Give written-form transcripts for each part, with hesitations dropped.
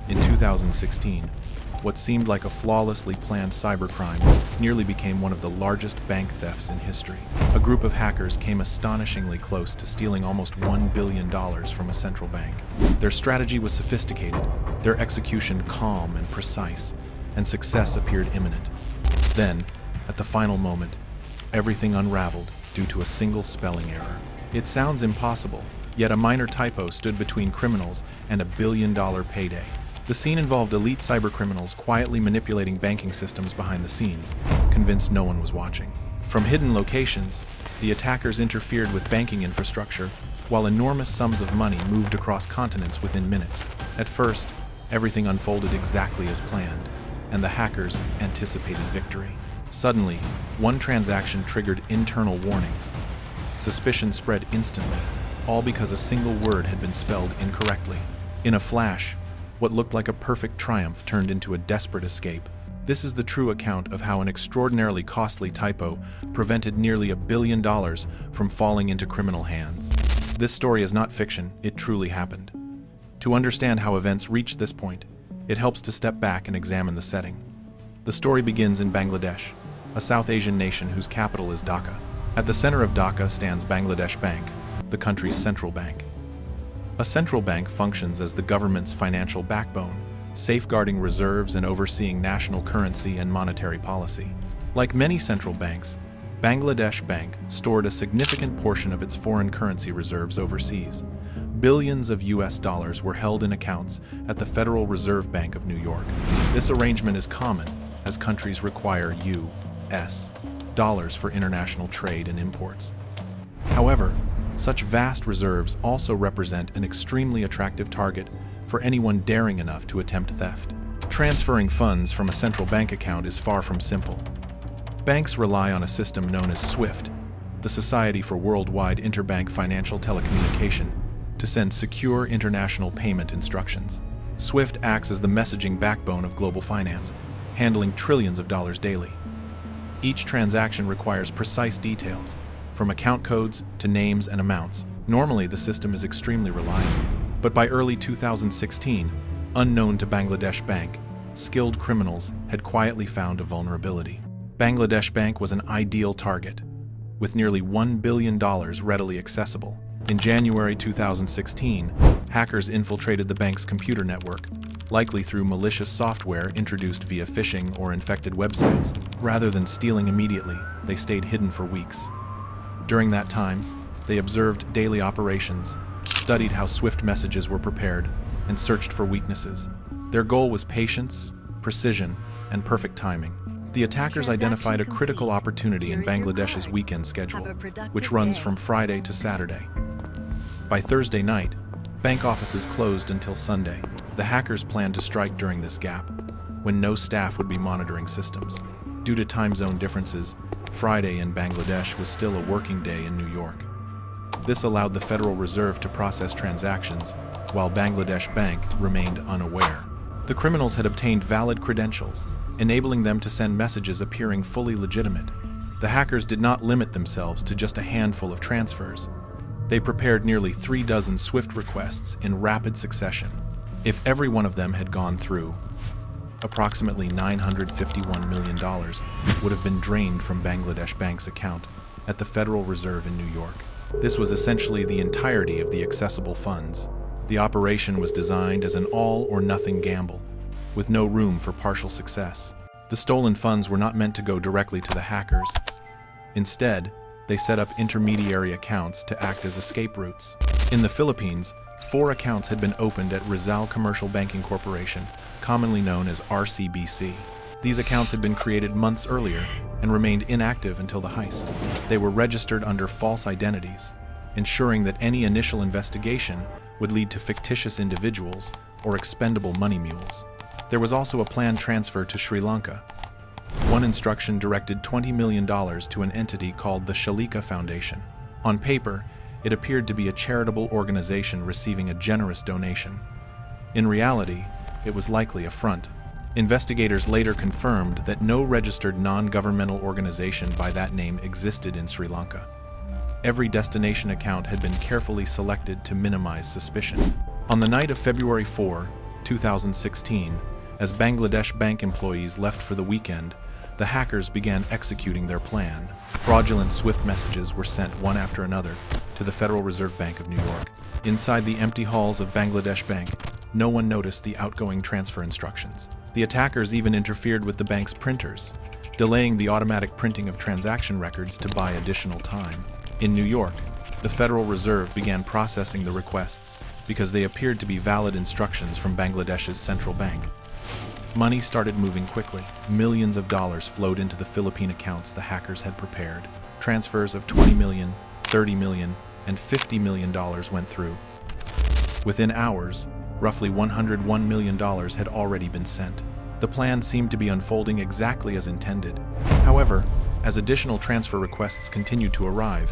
In 2016, what seemed like a flawlessly planned cybercrime nearly became one of the largest bank thefts in history. A group of hackers came astonishingly close to stealing almost $1 billion from a central bank. Their strategy was sophisticated, their execution calm and precise, and success appeared imminent. Then, at the final moment, everything unraveled due to a single spelling error. It sounds impossible, yet a minor typo stood between criminals and a billion-dollar payday. The scene involved elite cybercriminals quietly manipulating banking systems behind the scenes, convinced no one was watching. From hidden locations, the attackers interfered with banking infrastructure, while enormous sums of money moved across continents within minutes. At first, everything unfolded exactly as planned, and the hackers anticipated victory. Suddenly, one transaction triggered internal warnings. Suspicion spread instantly, all because a single word had been spelled incorrectly. In a flash, what looked like a perfect triumph turned into a desperate escape. This is the true account of how an extraordinarily costly typo prevented nearly $1 billion from falling into criminal hands. This story is not fiction, it truly happened. To understand how events reached this point, it helps to step back and examine the setting. The story begins in Bangladesh, a South Asian nation whose capital is Dhaka. At the center of Dhaka stands Bangladesh Bank, the country's central bank. A central bank functions as the government's financial backbone, safeguarding reserves and overseeing national currency and monetary policy. Like many central banks, Bangladesh Bank stored a significant portion of its foreign currency reserves overseas. Billions of US dollars were held in accounts at the Federal Reserve Bank of New York. This arrangement is common, as countries require US dollars for international trade and imports. However, such vast reserves also represent an extremely attractive target for anyone daring enough to attempt theft. Transferring funds from a central bank account is far from simple. Banks rely on a system known as SWIFT, the Society for Worldwide Interbank Financial Telecommunication, to send secure international payment instructions. SWIFT acts as the messaging backbone of global finance, handling trillions of dollars daily. Each transaction requires precise details, from account codes to names and amounts. Normally, the system is extremely reliable. But by early 2016, unknown to Bangladesh Bank, skilled criminals had quietly found a vulnerability. Bangladesh Bank was an ideal target, with nearly $1 billion readily accessible. In January 2016, hackers infiltrated the bank's computer network, likely through malicious software introduced via phishing or infected websites. Rather than stealing immediately, they stayed hidden for weeks. During that time, they observed daily operations, studied how SWIFT messages were prepared, and searched for weaknesses. Their goal was patience, precision, and perfect timing. The attackers identified a critical opportunity in Bangladesh's weekend schedule, which runs from Friday to Saturday. By Thursday night, bank offices closed until Sunday. The hackers planned to strike during this gap, when no staff would be monitoring systems. Due to time zone differences, Friday in Bangladesh was still a working day in New York. This allowed the Federal Reserve to process transactions, while Bangladesh Bank remained unaware. The criminals had obtained valid credentials, enabling them to send messages appearing fully legitimate. The hackers did not limit themselves to just a handful of transfers. They prepared nearly 36 SWIFT requests in rapid succession. If every one of them had gone through, approximately $951 million would have been drained from Bangladesh Bank's account at the Federal Reserve in New York. This was essentially the entirety of the accessible funds. The operation was designed as an all-or-nothing gamble, with no room for partial success. The stolen funds were not meant to go directly to the hackers. Instead, they set up intermediary accounts to act as escape routes. In the Philippines, 4 accounts had been opened at Rizal Commercial Banking Corporation, commonly known as RCBC. These accounts had been created months earlier and remained inactive until the heist. They were registered under false identities, ensuring that any initial investigation would lead to fictitious individuals or expendable money mules. There was also a planned transfer to Sri Lanka. One instruction directed $20 million to an entity called the Shalika Foundation. On paper, it appeared to be a charitable organization receiving a generous donation. In reality, it was likely a front. Investigators later confirmed that no registered non-governmental organization by that name existed in Sri Lanka. Every destination account had been carefully selected to minimize suspicion. On the night of February 4, 2016, as Bangladesh bank employees left for the weekend, the hackers began executing their plan. Fraudulent SWIFT messages were sent one after another to the Federal Reserve Bank of New York. Inside the empty halls of Bangladesh Bank, no one noticed the outgoing transfer instructions. The attackers even interfered with the bank's printers, delaying the automatic printing of transaction records to buy additional time. In New York, the Federal Reserve began processing the requests because they appeared to be valid instructions from Bangladesh's central bank. Money started moving quickly. Millions of dollars flowed into the Philippine accounts the hackers had prepared. Transfers of $20 million, $30 million, and $50 million went through. Within hours, roughly $101 million had already been sent. The plan seemed to be unfolding exactly as intended. However, as additional transfer requests continued to arrive,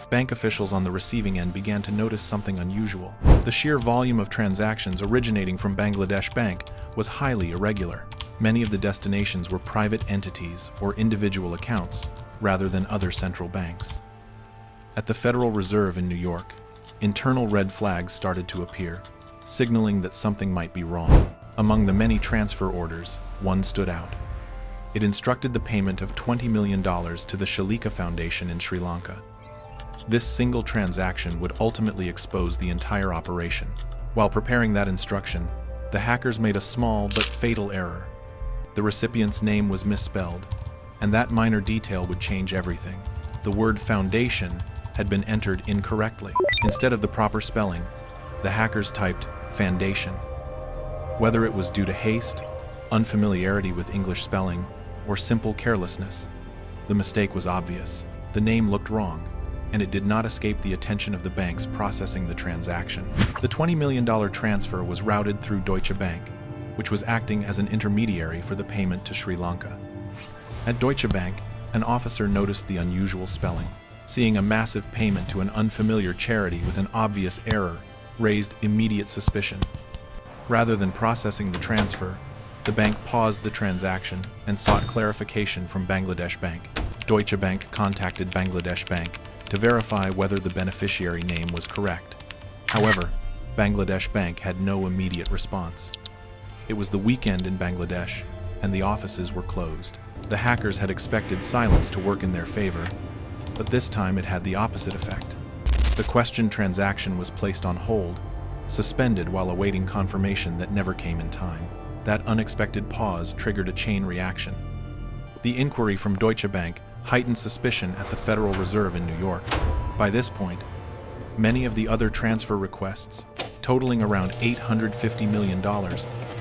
bank officials on the receiving end began to notice something unusual. The sheer volume of transactions originating from Bangladesh Bank was highly irregular. Many of the destinations were private entities or individual accounts, rather than other central banks. At the Federal Reserve in New York, internal red flags started to appear, signaling that something might be wrong. Among the many transfer orders, one stood out. It instructed the payment of $20 million to the Shalika Foundation in Sri Lanka. This single transaction would ultimately expose the entire operation. While preparing that instruction, the hackers made a small but fatal error. The recipient's name was misspelled, and that minor detail would change everything. The word foundation had been entered incorrectly. Instead of the proper spelling, the hackers typed foundation. Whether it was due to haste, unfamiliarity with English spelling, or simple carelessness, the mistake was obvious. The name looked wrong, and it did not escape the attention of the banks processing the transaction. The $20 million transfer was routed through Deutsche Bank, which was acting as an intermediary for the payment to Sri Lanka. At Deutsche Bank, an officer noticed the unusual spelling. Seeing a massive payment to an unfamiliar charity with an obvious error raised immediate suspicion. Rather than processing the transfer, the bank paused the transaction and sought clarification from Bangladesh Bank. Deutsche Bank contacted Bangladesh Bank to verify whether the beneficiary name was correct. However, Bangladesh Bank had no immediate response. It was the weekend in Bangladesh, and the offices were closed. The hackers had expected silence to work in their favor, but this time it had the opposite effect. The questioned transaction was placed on hold, suspended while awaiting confirmation that never came in time. That unexpected pause triggered a chain reaction. The inquiry from Deutsche Bank heightened suspicion at the Federal Reserve in New York. By this point, many of the other transfer requests, totaling around $850 million,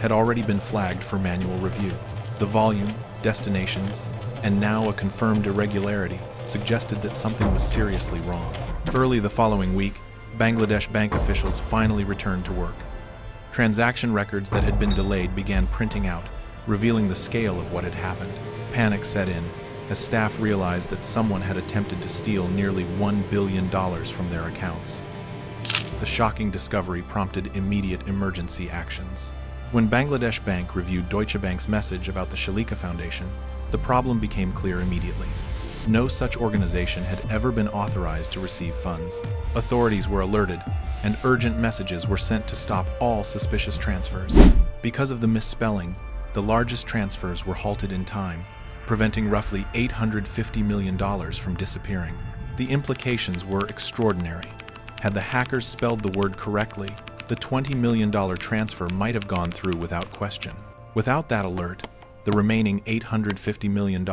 had already been flagged for manual review. The volume, destinations, and now a confirmed irregularity suggested that something was seriously wrong. Early the following week, Bangladesh bank officials finally returned to work. Transaction records that had been delayed began printing out, revealing the scale of what had happened. Panic set in as staff realized that someone had attempted to steal nearly $1 billion from their accounts. The shocking discovery prompted immediate emergency actions. When Bangladesh Bank reviewed Deutsche Bank's message about the Shalika Foundation, the problem became clear immediately. No such organization had ever been authorized to receive funds. Authorities were alerted, and urgent messages were sent to stop all suspicious transfers. Because of the misspelling, the largest transfers were halted in time, preventing roughly $850 million from disappearing. The implications were extraordinary. Had the hackers spelled the word correctly, the $20 million transfer might have gone through without question. Without that alert, the remaining $850 million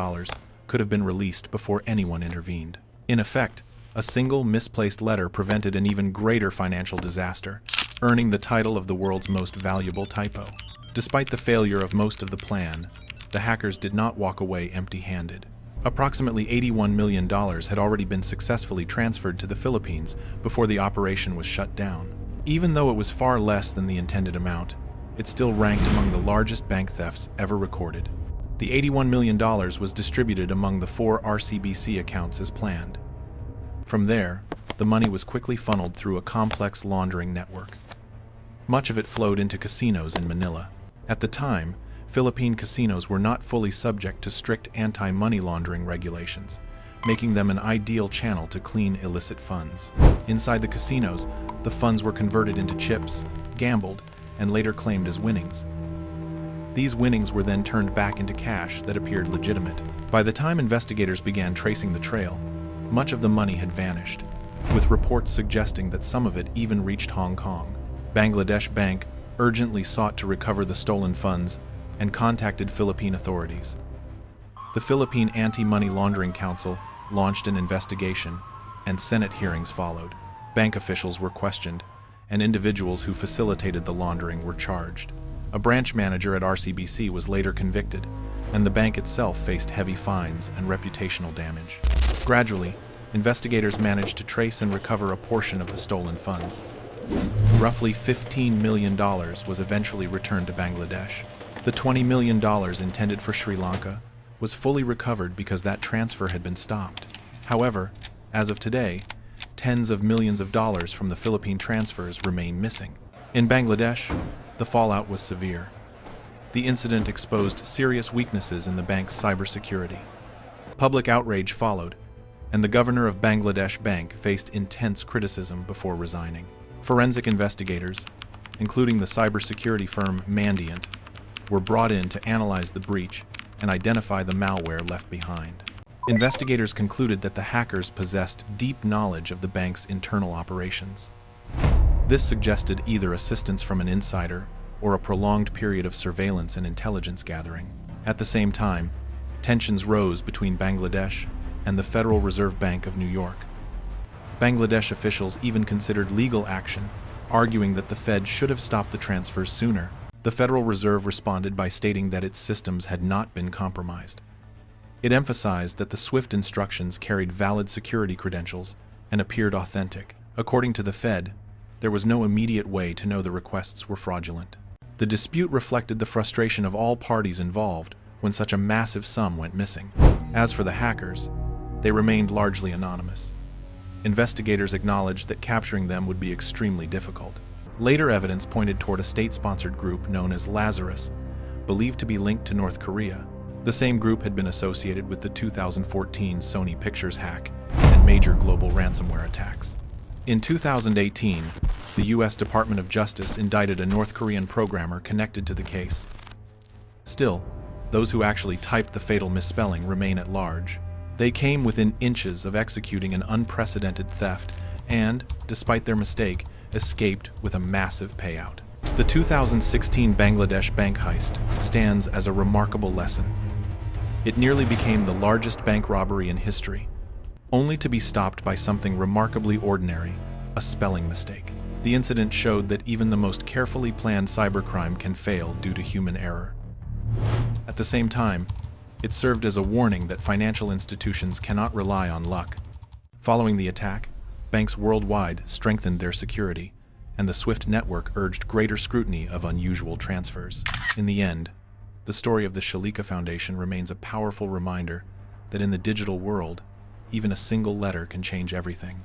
could have been released before anyone intervened. In effect, a single misplaced letter prevented an even greater financial disaster, earning the title of the world's most valuable typo. Despite the failure of most of the plan, the hackers did not walk away empty-handed. Approximately $81 million had already been successfully transferred to the Philippines before the operation was shut down. Even though it was far less than the intended amount, it still ranked among the largest bank thefts ever recorded. The $81 million was distributed among the 4 RCBC accounts as planned. From there, the money was quickly funneled through a complex laundering network. Much of it flowed into casinos in Manila. At the time, Philippine casinos were not fully subject to strict anti-money laundering regulations, making them an ideal channel to clean illicit funds. Inside the casinos, the funds were converted into chips, gambled, and later claimed as winnings. These winnings were then turned back into cash that appeared legitimate. By the time investigators began tracing the trail, much of the money had vanished, with reports suggesting that some of it even reached Hong Kong. Bangladesh Bank urgently sought to recover the stolen funds and contacted Philippine authorities. The Philippine Anti-Money Laundering Council launched an investigation, and Senate hearings followed. Bank officials were questioned, and individuals who facilitated the laundering were charged. A branch manager at RCBC was later convicted, and the bank itself faced heavy fines and reputational damage. Gradually, investigators managed to trace and recover a portion of the stolen funds. Roughly $15 million was eventually returned to Bangladesh. The $20 million intended for Sri Lanka was fully recovered because that transfer had been stopped. However, as of today, tens of millions of dollars from the Philippine transfers remain missing. In Bangladesh, the fallout was severe. The incident exposed serious weaknesses in the bank's cybersecurity. Public outrage followed, and the governor of Bangladesh Bank faced intense criticism before resigning. Forensic investigators, including the cybersecurity firm Mandiant, were brought in to analyze the breach and identify the malware left behind. Investigators concluded that the hackers possessed deep knowledge of the bank's internal operations. This suggested either assistance from an insider or a prolonged period of surveillance and intelligence gathering. At the same time, tensions rose between Bangladesh and the Federal Reserve Bank of New York. Bangladesh officials even considered legal action, arguing that the Fed should have stopped the transfers sooner. The Federal Reserve responded by stating that its systems had not been compromised. It emphasized that the SWIFT instructions carried valid security credentials and appeared authentic. According to the Fed, there was no immediate way to know the requests were fraudulent. The dispute reflected the frustration of all parties involved when such a massive sum went missing. As for the hackers, they remained largely anonymous. Investigators acknowledged that capturing them would be extremely difficult. Later evidence pointed toward a state-sponsored group known as Lazarus, believed to be linked to North Korea. The same group had been associated with the 2014 Sony Pictures hack and major global ransomware attacks. In 2018, the U.S. Department of Justice indicted a North Korean programmer connected to the case. Still, those who actually typed the fatal misspelling remain at large. They came within inches of executing an unprecedented theft and, despite their mistake, escaped with a massive payout. The 2016 Bangladesh bank heist stands as a remarkable lesson. It nearly became the largest bank robbery in history, only to be stopped by something remarkably ordinary, a spelling mistake. The incident showed that even the most carefully planned cybercrime can fail due to human error. At the same time, it served as a warning that financial institutions cannot rely on luck. Following the attack, banks worldwide strengthened their security, and the SWIFT network urged greater scrutiny of unusual transfers. In the end, the story of the Shalika Foundation remains a powerful reminder that in the digital world, even a single letter can change everything.